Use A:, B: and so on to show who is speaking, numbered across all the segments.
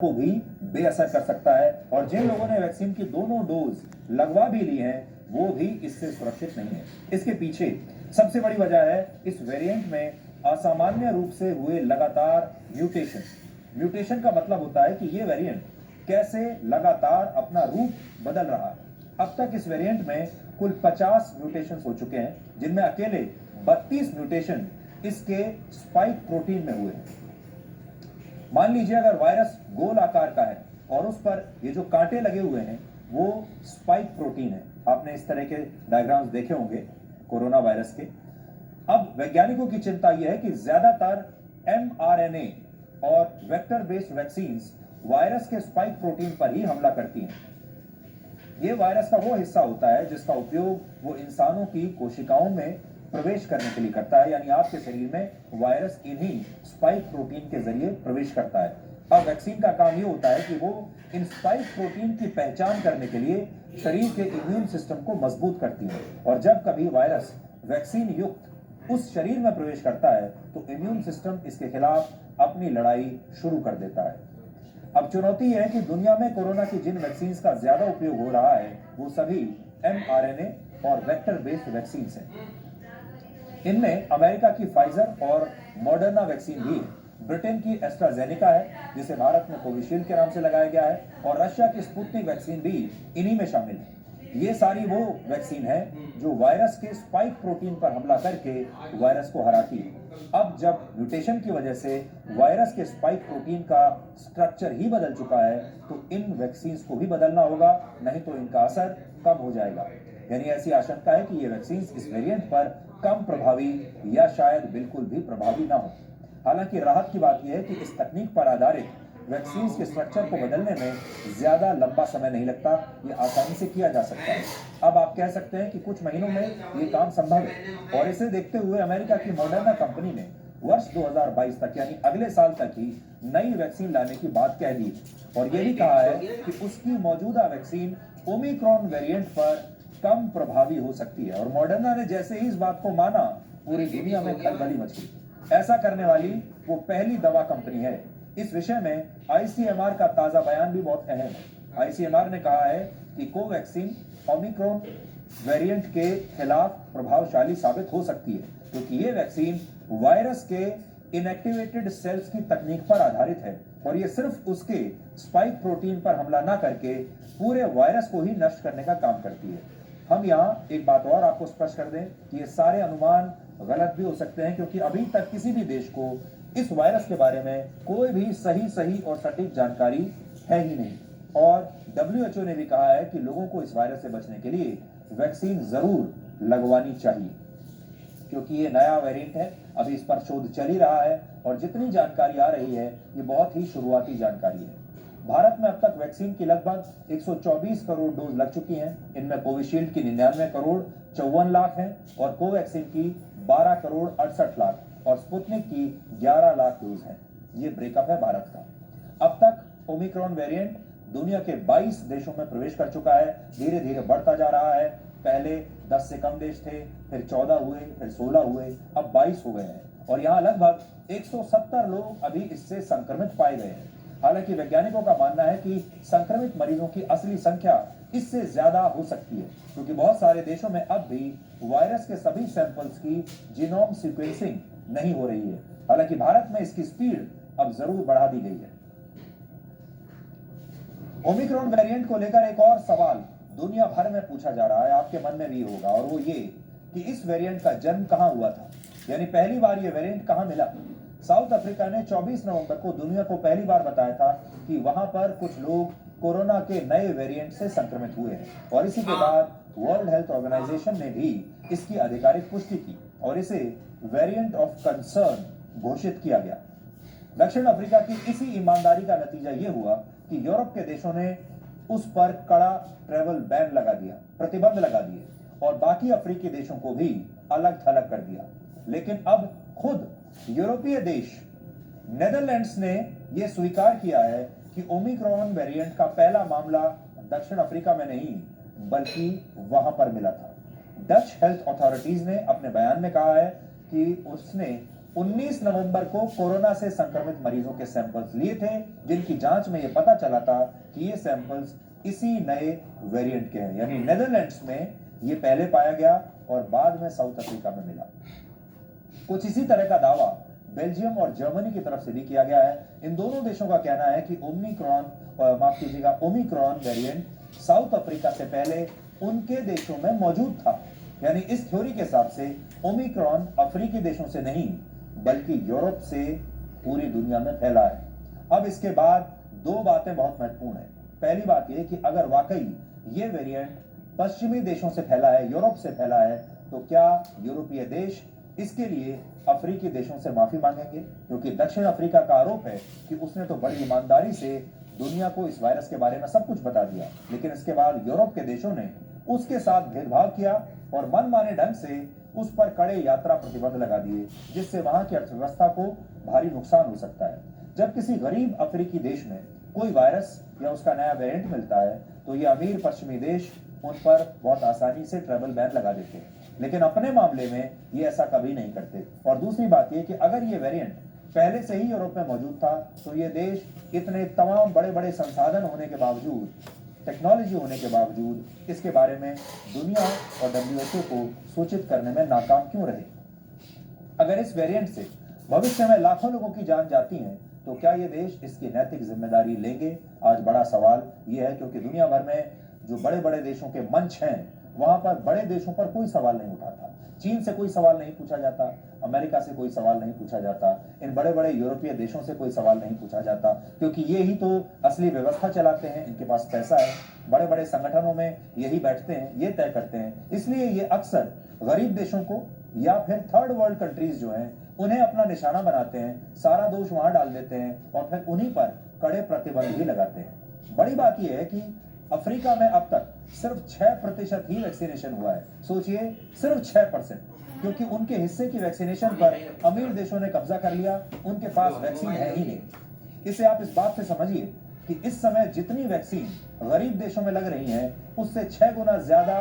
A: को भी बेअसर कर सकता है और जिन लोगों ने वैक्सीन की दोनों डोज लगवा भी ली हैं वो भी इससे सुरक्षित नहीं है। इसके पीछे सबसे बड़ी वजह है इस वेरिएंट में असामान्य रूप से हुए लगातार म्यूटेशन का मतलब होता है कि ये वेरिएंट कैसे लगातार अपना रूप बदल रहा है। अब तक इस वेरिएंट में कुल 50 म्यूटेशन हो चुके हैं, जिनमें अकेले 32 म्यूटेशन इसके स्पाइक प्रोटीन में हुए हैं। मान लीजिए अगर वायरस गोल आकार का है और उस पर ये जो कांटे लगे हुए हैं वो स्पाइक प्रोटीन है। आपने इस तरह के डायग्राम्स देखे होंगे कोरोना वायरस के। अब वैज्ञानिकों की चिंता यह है कि ज्यादातर mRNA और वेक्टर बेस्ड वैक्सीन वायरस के स्पाइक प्रोटीन पर ही हमला करती हैं। ये वायरस का वो हिस्सा होता है जिसका उपयोग वो इंसानों की कोशिकाओं में प्रवेश करने के लिए करता है, यानी आपके शरीर में वायरस इन्हीं स्पाइक प्रोटीन के जरिए प्रवेश करता है। अब वैक्सीन का काम ये होता है कि वो इन स्पाइक प्रोटीन की पहचान करने के लिए शरीर के इम्यून सिस्टम को मजबूत करती है और जब कभी वायरस वैक्सीन युक्त उस शरीर में प्रवेश करता है तो इम्यून सिस्टम इसके खिलाफ अपनी लड़ाई शुरू कर देता है। अब चुनौती यह है कि दुनिया में कोरोना की जिन वैक्सीन का ज्यादा उपयोग हो रहा है वो सभी mRNA और वेक्टर बेस्ड वैक्सीन हैं। इनमें अमेरिका की फाइजर और मॉडर्ना वैक्सीन भी है, ब्रिटेन की एस्ट्राजेनेका है जिसे भारत में कोविशील्ड के नाम से लगाया गया है और रशिया की स्पुतनिक वैक्सीन भी इन्हीं में शामिल है। ये सारी वो वैक्सीन है जो वायरस के स्पाइक प्रोटीन पर हमला करके वायरस को हराती है। अब जब म्यूटेशन की वजह से वायरस के स्पाइक प्रोटीन का स्ट्रक्चर ही बदल चुका है तो इन वैक्सीन को भी बदलना होगा, नहीं तो इनका असर कम हो जाएगा। यानी ऐसी आशंका है कि ये वैक्सीन इस वेरिएंट पर कम प्रभावी या शायद बिल्कुल भी प्रभावी ना हो। हालांकि राहत की बात यह है कि इस तकनीक पर आधारित वैक्सीन के स्ट्रक्चर को बदलने में ज्यादा लंबा समय नहीं लगता, ये आसानी से किया जा सकता है। अब आप कह सकते हैं कि कुछ महीनों में ये काम संभव है और इसे देखते हुए अमेरिका की मॉडर्ना कंपनी ने वर्ष 2022 तक यानी अगले साल तक ही नई वैक्सीन लाने की बात कह दी और ये भी कहा है कि उसकी मौजूदा वैक्सीन ओमिक्रॉन वेरिएंट पर कम प्रभावी हो सकती है। और मॉडर्ना ने जैसे ही इस बात को माना पूरी दुनिया में खलबली मच गई। ऐसा करने वाली वो पहली दवा कंपनी है। इस विषय में आईसीएमआर का ताजा बयान भी बहुत अहम है। आईसीएमआर ने कहा है कि कोवैक्सीन ओमिक्रॉन वेरिएंट के खिलाफ प्रभावशाली साबित हो सकती है क्योंकि ये वैक्सीन वायरस के इनएक्टिवेटेड सेल्स की तकनीक पर आधारित है और ये सिर्फ उसके स्पाइक प्रोटीन पर हमला ना करके पूरे वायरस को ही नष्ट करने का काम करती है। हम यहाँ एक बात और आपको स्पष्ट कर दें कि ये सारे अनुमान गलत भी हो सकते हैं क्योंकि अभी तक किसी भी देश को इस वायरस के बारे में कोई भी सही और सटीक जानकारी है ही नहीं और WHO ने भी कहा है कि लोगों को इस वायरस से बचने के लिए वैक्सीन जरूर लगवानी चाहिए क्योंकि ये नया वेरिएंट है, अभी इस पर शोध चल ही रहा है और जितनी जानकारी आ रही है ये बहुत ही शुरुआती जानकारी है। भारत में अब तक वैक्सीन की लगभग 124 करोड़ डोज लग चुकी हैं। इनमें कोविशील्ड की 99 करोड़ 54 लाख हैं और कोवैक्सीन की 12 करोड़ 68 लाख और स्पुतनिक की 11 लाख डोज हैं। ये ब्रेकअप है भारत का। अब तक ओमिक्रॉन वेरिएंट दुनिया के 22 देशों में प्रवेश कर चुका है, धीरे धीरे बढ़ता जा रहा है। पहले 10 से कम देश थे, फिर 14 हुए, फिर 16 हुए, अब 22 हो गए हैं और यहाँ लगभग 170 लोग अभी इससे संक्रमित पाए गए हैं। हालांकि वैज्ञानिकों का मानना है कि संक्रमित मरीजों की असली संख्या इससे ज्यादा हो सकती है क्योंकि बहुत सारे देशों में अब भी वायरस के सभी सैंपल्स की जीनोम सीक्वेंसिंग नहीं हो रही है। हालांकि भारत में इसकी स्पीड अब जरूर बढ़ा दी गई है। ओमिक्रॉन वेरिएंट को लेकर एक और सवाल दुनिया भर में पूछा जा रहा है, आपके मन में भी होगा, और वो ये कि इस वेरिएंट का जन्म कहां हुआ था, यानी पहली बार ये वेरिएंट कहां मिला। साउथ अफ्रीका ने 24 नवंबर को दुनिया को पहली बार बताया था कि वहां पर कुछ लोग कोरोना के नए वेरिएंट से संक्रमित हुए हैं और इसी के बाद वर्ल्ड हेल्थ ऑर्गेनाइजेशन ने भी इसकी आधिकारिक पुष्टि की और इसे वेरिएंट ऑफ कंसर्न घोषित किया गया। दक्षिण अफ्रीका की इसी ईमानदारी का नतीजा यह हुआ कि यूरोप के देशों ने उस पर कड़ा ट्रैवल बैन लगा दिया, प्रतिबंध लगा दिए और बाकी अफ्रीकी देशों को भी अलग थलग कर दिया। लेकिन अब खुद यूरोपीय देश नेदरलैंड्स ने यह स्वीकार किया है कि ओमिक्रॉन वेरिएंट का पहला मामला दक्षिण अफ्रीका में नहीं बल्कि वहां पर मिला था। डच हेल्थ अथॉरिटीज ने अपने बयान में कहा है कि उसने 19 नवंबर को कोरोना से संक्रमित मरीजों के सैंपल्स लिए थे, जिनकी जांच में यह पता चला था कि ये सैंपल्स इसी नए वेरिएंट के हैं। यानी नेदरलैंड्स में ये पहले पाया गया और बाद में साउथ अफ्रीका में मिला। कुछ इसी तरह का दावा बेल्जियम और जर्मनी की तरफ से भी किया गया है। इन दोनों देशों का कहना है कि ओमिक्रॉन वेरिएंट साउथ अफ्रीका से पहले उनके देशों में मौजूद था। यानी इस थ्योरी के हिसाब से ओमिक्रॉन अफ्रीकी देशों से नहीं बल्कि यूरोप से पूरी दुनिया में फैला है। अब इसके बाद दो बातें बहुत महत्वपूर्ण है। पहली बात यह कि अगर वाकई ये वेरिएंट पश्चिमी देशों से फैला है, यूरोप से फैला है, तो क्या यूरोपीय देश इसके लिए अफ्रीकी देशों से माफी मांगेंगे? क्योंकि दक्षिण अफ्रीका का आरोप है कि उसने तो बड़ी ईमानदारी से दुनिया को इस वायरस के बारे में सब कुछ बता दिया, लेकिन इसके बाद यूरोप के देशों ने उसके साथ भेदभाव किया और मनमाने ढंग से उस पर कड़े यात्रा प्रतिबंध लगा दिए, जिससे वहां की अर्थव्यवस्था को भारी नुकसान हो सकता है। जब किसी गरीब अफ्रीकी देश में कोई वायरस या उसका नया वेरिएंट मिलता है तो ये अमीर पश्चिमी देश उन पर बहुत आसानी से ट्रैवल बैन लगा देते हैं, लेकिन अपने मामले में ये ऐसा कभी नहीं करते। और दूसरी बात ये कि अगर ये वेरिएंट पहले से ही यूरोप में मौजूद था तो ये देश इतने तमाम बड़े बड़े संसाधन होने के बावजूद, टेक्नोलॉजी होने के बावजूद इसके बारे में दुनिया और WHO को सूचित करने में नाकाम क्यों रहे? अगर इस वेरिएंट से भविष्य में लाखों लोगों की जान जाती है तो क्या ये देश इसकी नैतिक जिम्मेदारी लेंगे? आज बड़ा सवाल ये है, क्योंकि दुनिया भर में जो बड़े बड़े देशों के मंच हैं वहां पर बड़े देशों पर कोई सवाल नहीं उठाता। चीन से कोई सवाल नहीं पूछा जाता, अमेरिका से कोई सवाल नहीं पूछा जाता, इन बड़े बड़े यूरोपीय देशों से कोई सवाल नहीं पूछा जाता, क्योंकि ये ही तो असली व्यवस्था चलाते हैं, इनके पास पैसा है, बड़े बड़े संगठनों में यही बैठते हैं, ये तय करते हैं। इसलिए ये अक्सर गरीब देशों को या फिर थर्ड वर्ल्ड कंट्रीज जो हैं उन्हें अपना निशाना बनाते हैं, सारा दोष वहां डाल देते हैं और फिर उन्हीं पर कड़े प्रतिबंध भी लगाते हैं। बड़ी बात यह है कि अफ्रीका में अब तक सिर्फ 6% ही वैक्सीनेशन हुआ है। सोचिए, सिर्फ 6%, क्योंकि उनके हिस्से की वैक्सीनेशन पर अमीर देशों ने कब्जा कर लिया, उनके पास वैक्सीन है ही नहीं। इसे आप इस बात से समझिए कि इस समय जितनी वैक्सीन गरीब देशों में लग रही है उससे 6 गुना ज्यादा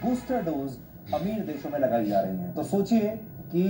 A: बूस्टर डोज अमीर देशों में लगाई जा रही है। तो सोचिए कि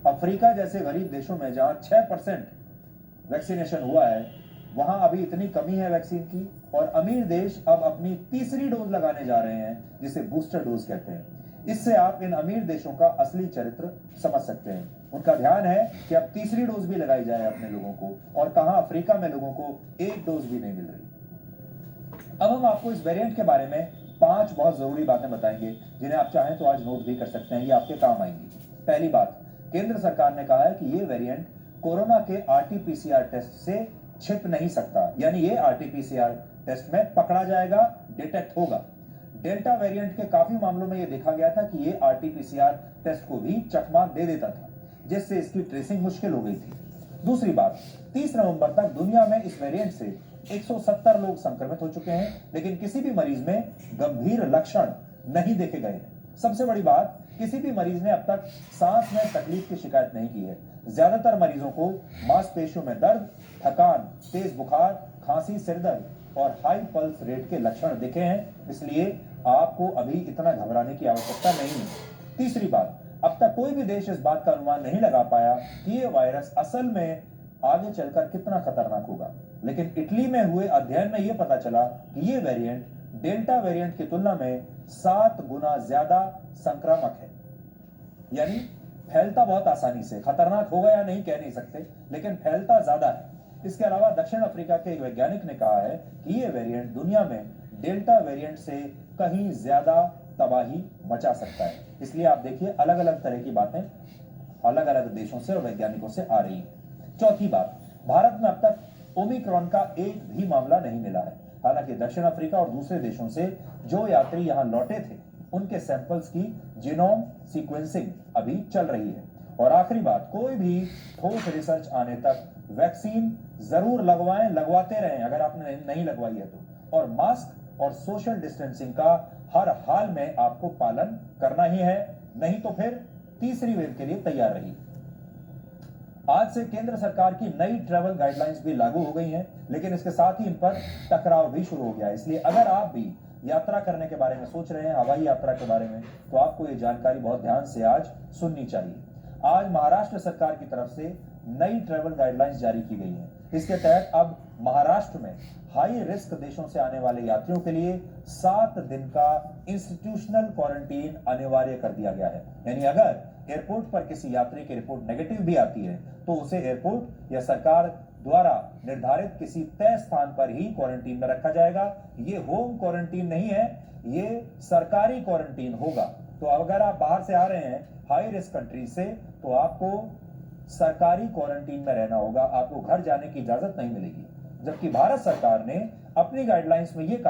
A: अफ्रीका जैसे गरीब देशों में जहां 6% वैक्सीनेशन हुआ है वहां अभी इतनी कमी है वैक्सीन की, और अमीर देश अब अपनी तीसरी डोज लगाने जा रहे हैं जिसे बूस्टर डोज कहते हैं। इससे आप इन अमीर देशों का असली चरित्र समझ सकते हैं। उनका ध्यान है कि अब तीसरी डोज भी लगाई जाए अपने लोगों को, और कहां अफ्रीका में लोगों को एक डोज भी नहीं मिल रही। अब हम आपको इस वेरिएंट के बारे में 5 बहुत जरूरी बातें बताएंगे जिन्हें आप चाहें तो आज नोट भी कर सकते हैं, ये आपके काम आएंगी। पहली बात, केंद्र सरकार ने कहा है कि ये वेरिएंट कोरोना के RT-PCR टेस्ट से छिप नहीं सकता, यानी ये RT-PCR टेस्ट में पकड़ा जाएगा, डिटेक्ट होगा। डेल्टा वेरिएंट के काफी मामलों में यह देखा गया था कि ये RT-PCR टेस्ट को भी चकमा दे देता था, जिससे इसकी ट्रेसिंग मुश्किल हो गई थी। दूसरी बात, 30 नवंबर तक दुनिया में इस वेरिएंट से 170 लोग संक्रमित हो चुके हैं, लेकिन किसी भी मरीज में गंभीर लक्षण नहीं देखे गए हैं। सबसे बड़ी बात, किसी भी मरीज ने अब तक सांस में तकलीफ की शिकायत नहीं की है। ज्यादातर मरीजों को मांसपेशियों में दर्द, थकान, तेज बुखार, खांसी, सिरदर्द और हाई पल्स रेट के लक्षण दिखे हैं, इसलिए आपको अभी इतना घबराने की आवश्यकता नहीं है। तीसरी बात, अब तक कोई भी देश इस बात का अनुमान नहीं लगा पाया कि ये वायरस असल में आगे चलकर कितना खतरनाक होगा, लेकिन इटली में हुए अध्ययन में यह पता चला कि ये वेरिएंट डेल्टा वेरिएंट की तुलना में 7 गुना ज्यादा संक्रामक है। यानी फैलता बहुत आसानी से, खतरनाक होगा या नहीं कह नहीं सकते, लेकिन फैलता ज्यादा है। इसके अलावा दक्षिण अफ्रीका के एक वैज्ञानिक ने कहा है कि यह वेरिएंट दुनिया में डेल्टा वेरिएंट से कहीं ज्यादा तबाही मचा सकता है। इसलिए आप देखिए, अलग अलग तरह की बातें अलग अलग देशों से और वैज्ञानिकों से आ रही है। चौथी बात, भारत में अब तक ओमिक्रॉन का एक भी मामला नहीं मिला है। हालांकि दक्षिण अफ्रीका और दूसरे देशों से जो यात्री यहां लौटे थे उनके सैंपल्स की जीनोम सीक्वेंसिंग अभी चल रही है। और आखिरी बात, कोई भी ठोस रिसर्च आने तक वैक्सीन जरूर लगवाएं, लगवाते रहें अगर आपने नहीं लगवाई है तो, और मास्क और सोशल डिस्टेंसिंग का हर हाल में आपको पालन करना ही है, नहीं तो फिर तीसरी वेव के लिए तैयार रहिए। आज से केंद्र सरकार की नई ट्रैवल गाइडलाइंस भी लागू हो गई हैं, लेकिन इसके साथ ही इन पर टकराव भी शुरू हो गया है। इसलिए अगर आप भी यात्रा करने के बारे में सोच रहे हैं, हवाई यात्रा के बारे में, तो आपको ये जानकारी बहुत ध्यान से आज सुननी चाहिए। आज महाराष्ट्र सरकार की तरफ से नई ट्रैवल गाइडलाइंस जारी की गई हैं। इसके तहत अब महाराष्ट्र में हाई रिस्क देशों से आने वाले यात्रियों के लिए 7 दिन का इंस्टीट्यूशनल क्वारंटीन अनिवार्य कर दिया गया है। यानी अगर एयरपोर्ट पर किसी यात्री की रिपोर्ट नेगेटिव भी आती है तो उसे एयरपोर्ट या सरकार द्वारा निर्धारित किसी तय स्थान पर ही क्वारंटीन में रखा जाएगा। ये होम क्वारंटीन नहीं है, ये सरकारी क्वारंटीन होगा। तो अगर आप बाहर से आ रहे हैं हाई रिस्क कंट्री से तो आपको सरकारी क्वारंटीन में रहना होगा, आपको घर जाने की इजाजत नहीं मिलेगी। जबकि भारत सरकार ने अपनी गाइडलाइंस में यह